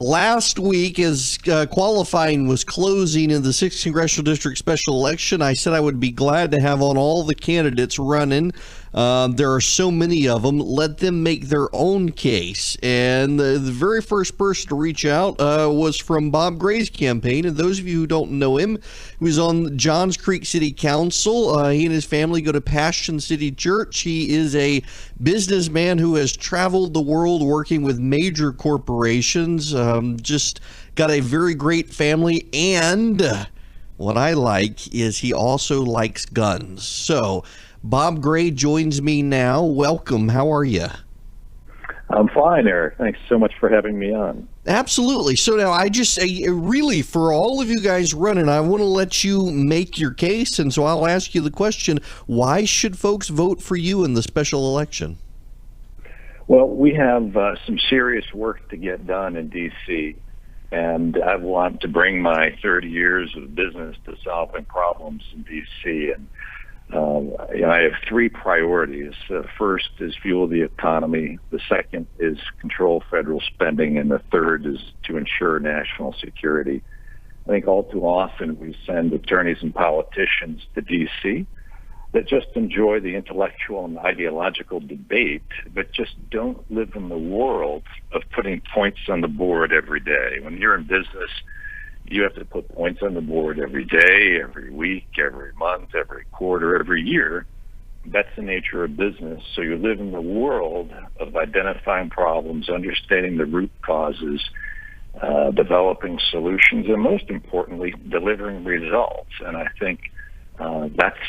Last week, as qualifying was closing in the 6th Congressional District special election, I said I would be glad to have on all the candidates running. There are so many of them. Let them make their own case. And the very first person to reach out was from Bob Gray's campaign. And those of you who don't know him, he was on Johns Creek City Council. He and his family go to Passion City Church. He is a businessman who has traveled the world working with major corporations. Just got a very great family, and what I like is he also likes guns. So Bob Gray joins me now. Welcome. How are you? I'm fine, Eric. Thanks so much for having me on. Absolutely. So now I just really, for all of you guys running, I want to let you make your case, and so I'll ask you the question, why should folks vote for you in the special election? Well, we have some serious work to get done in D.C., and I want to bring my 30 years of business to solving problems in D.C., and I have three priorities. The first is fuel the economy, the second is control federal spending, and the third is to ensure national security. I think all too often we send attorneys and politicians to D.C. that just enjoy the intellectual and ideological debate, but just don't live in the world of putting points on the board every day. When you're in business, you have to put points on the board every day, every week, every month, every quarter, every year. That's the nature of business. So you live in the world of identifying problems, understanding the root causes, developing solutions, and most importantly, delivering results. And I think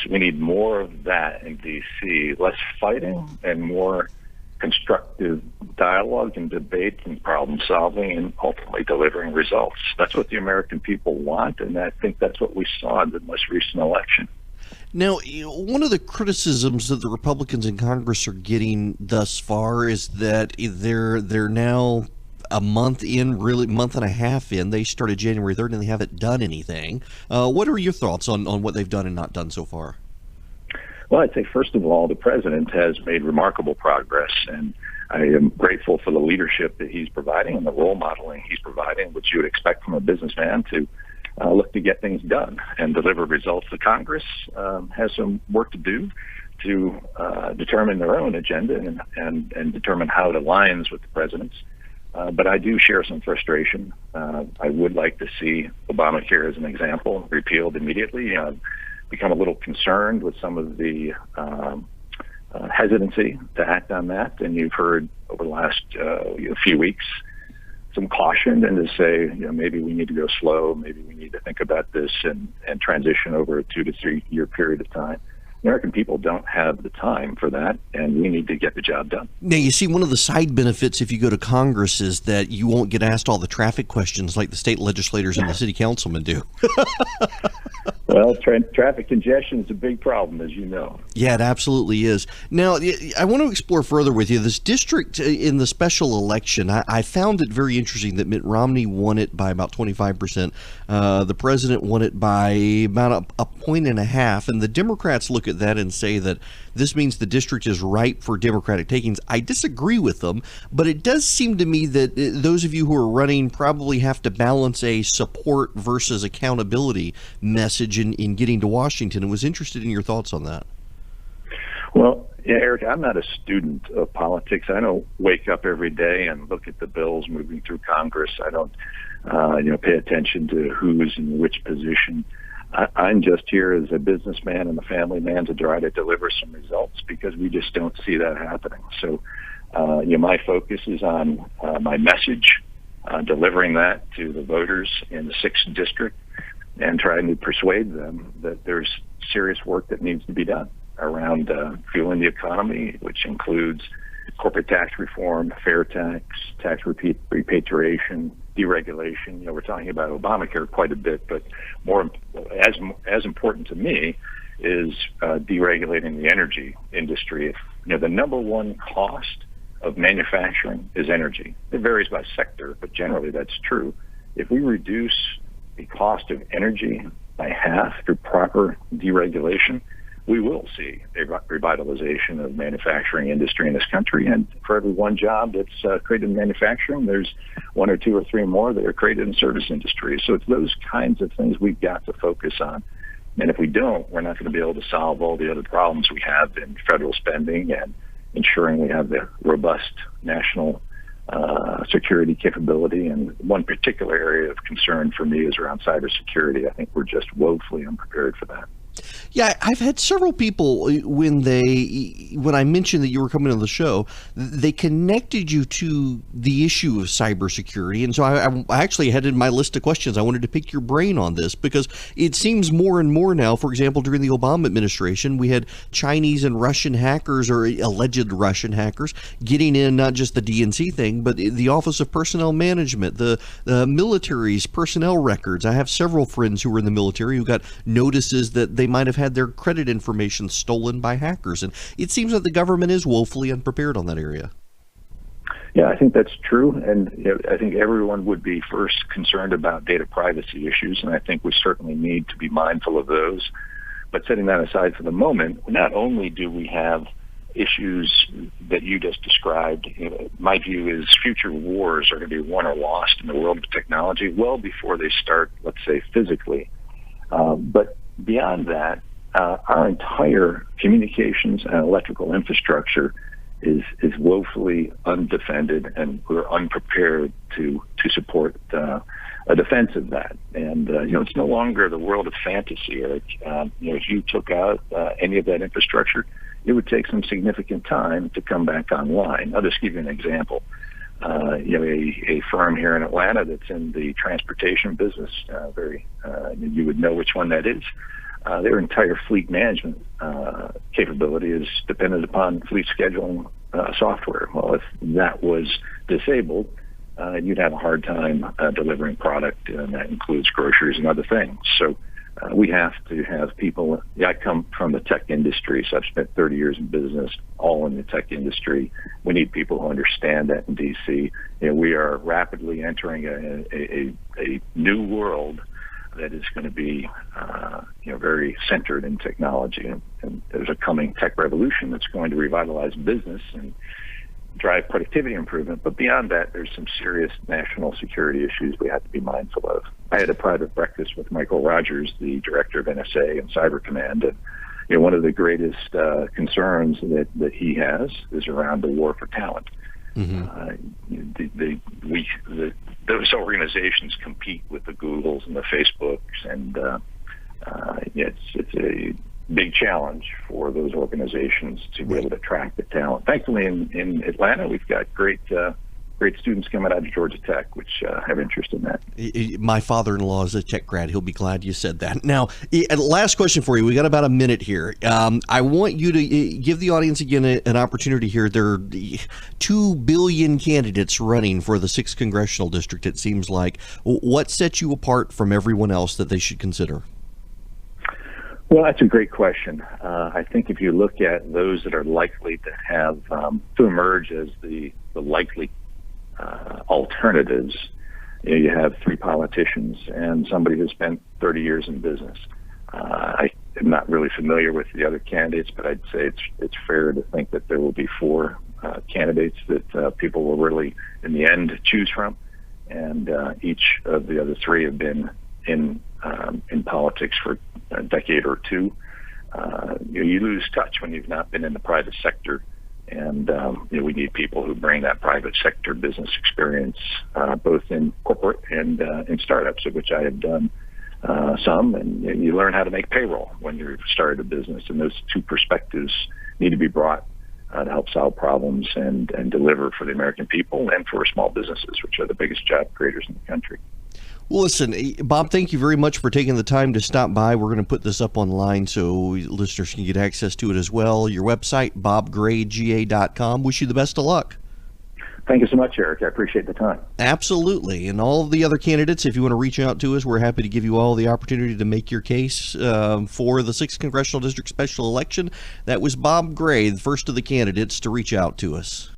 we need more of that in D.C., less fighting and more constructive dialogue and debate and problem solving and ultimately delivering results. That's what the American people want, and I think that's what we saw in the most recent election. Now, one of the criticisms that the Republicans in Congress are getting thus far is that they're now a month in, really month and a half in. They started January 3rd and they haven't done anything. What are your thoughts on what they've done and not done so far? Well, I'd say, first of all, the president has made remarkable progress, and I am grateful for the leadership that he's providing and the role modeling he's providing, which you would expect from a businessman to look to get things done and deliver results. The Congress has some work to do to determine their own agenda and determine how it aligns with the president's. But I do share some frustration. I would like to see Obamacare, as an example, repealed immediately. I've become a little concerned with some of the hesitancy to act on that. And you've heard over the last few weeks some caution and to say, maybe we need to go slow. Maybe we need to think about this and transition over a 2 to 3 year period of time. American people don't have the time for that, and we need to get the job done. Now, you see, one of the side benefits if you go to Congress is that you won't get asked all the traffic questions like the state legislators and the city councilmen do. Well, traffic congestion is a big problem, as you know. Yeah, it absolutely is. Now, I want to explore further with you. This district in the special election, I found it very interesting that Mitt Romney won it by about 25%. The president won it by about a point and a half, and the Democrats look at that and say that this means the district is ripe for Democratic takings. I disagree with them, but it does seem to me that those of you who are running probably have to balance a support versus accountability message in getting to Washington. I was interested in your thoughts on that. Well, yeah, Eric, I'm not a student of politics. I don't wake up every day and look at the bills moving through Congress. I don't pay attention to who's in which position. I'm just here as a businessman and a family man to try to deliver some results because we just don't see that happening. So, my focus is on my message, delivering that to the voters in the 6th district and trying to persuade them that there's serious work that needs to be done around fueling the economy, which includes corporate tax reform, fair tax repatriation, deregulation. We're talking about Obamacare quite a bit, but more as important to me is deregulating the energy industry. The number one cost of manufacturing is energy. It varies by sector, but generally that's true. If we reduce the cost of energy by half through proper deregulation, we will see a revitalization of manufacturing industry in this country. And for every one job that's created in manufacturing, there's one or two or three more that are created in the service industry. So it's those kinds of things we've got to focus on. And if we don't, we're not going to be able to solve all the other problems we have in federal spending and ensuring we have the robust national security capability. And one particular area of concern for me is around cybersecurity. I think we're just woefully unprepared for that. Yeah, I've had several people when I mentioned that you were coming on the show, they connected you to the issue of cybersecurity, and so I actually had in my list of questions. I wanted to pick your brain on this because it seems more and more now. For example, during the Obama administration, we had Chinese and Russian hackers, or alleged Russian hackers, getting in not just the DNC thing, but the Office of Personnel Management, the military's personnel records. I have several friends who were in the military who got notices that they might have had their credit information stolen by hackers. And it seems that the government is woefully unprepared on that area. Yeah, I think that's true. And I think everyone would be first concerned about data privacy issues. And I think we certainly need to be mindful of those. But setting that aside for the moment, not only do we have issues that you just described, my view is future wars are going to be won or lost in the world of technology well before they start, let's say, physically. But beyond that, our entire communications and electrical infrastructure is woefully undefended, and we're unprepared to support a defense of that. And it's no longer the world of fantasy, Eric. If you took out any of that infrastructure, it would take some significant time to come back online. I'll just give you an example. A firm here in Atlanta that's in the transportation business, you would know which one that is. Their entire fleet management capability is dependent upon fleet scheduling software. Well, if that was disabled, you'd have a hard time delivering product, and that includes groceries and other things. So we have to have people. I come from the tech industry, so I've spent 30 years in business, all in the tech industry. We need people who understand that in D.C. We are rapidly entering a new world that is going to be very centered in technology. And there's a coming tech revolution that's going to revitalize business and drive productivity improvement. But beyond that, there's some serious national security issues we have to be mindful of. I had a private breakfast with Michael Rogers, the director of NSA and Cyber Command, and one of the greatest concerns that he has is around the war for talent. Mm-hmm. Those organizations compete with the Googles and the Facebooks, and it's a big challenge for those organizations to be able to attract the talent. Thankfully, in Atlanta, we've got great students coming out of Georgia Tech, which have interest in that. My father-in-law is a tech grad. He'll be glad you said that. Now, last question for you. We got about a minute here. I want you to give the audience again an opportunity here. There are 2 billion candidates running for the 6th Congressional District, it seems like. What sets you apart from everyone else that they should consider? Well, that's a great question. I think if you look at those that are likely to have to emerge as the likely alternatives, you have 3 politicians and somebody who spent 30 years in business. I am not really familiar with the other candidates, but I'd say it's fair to think that there will be 4 candidates that people will really, in the end, choose from. And each of the other 3 have been in politics for a decade or 2. You lose touch when you've not been in the private sector. And we need people who bring that private sector business experience, both in corporate and in startups, of which I have done some. And you learn how to make payroll when you've started a business. And those 2 perspectives need to be brought to help solve problems and deliver for the American people and for small businesses, which are the biggest job creators in the country. Well, listen, Bob, thank you very much for taking the time to stop by. We're going to put this up online so listeners can get access to it as well. Your website, bobgrayga.com. Wish you the best of luck. Thank you so much, Eric. I appreciate the time. Absolutely. And all of the other candidates, if you want to reach out to us, we're happy to give you all the opportunity to make your case for the 6th Congressional District special election. That was Bob Gray, the first of the candidates to reach out to us.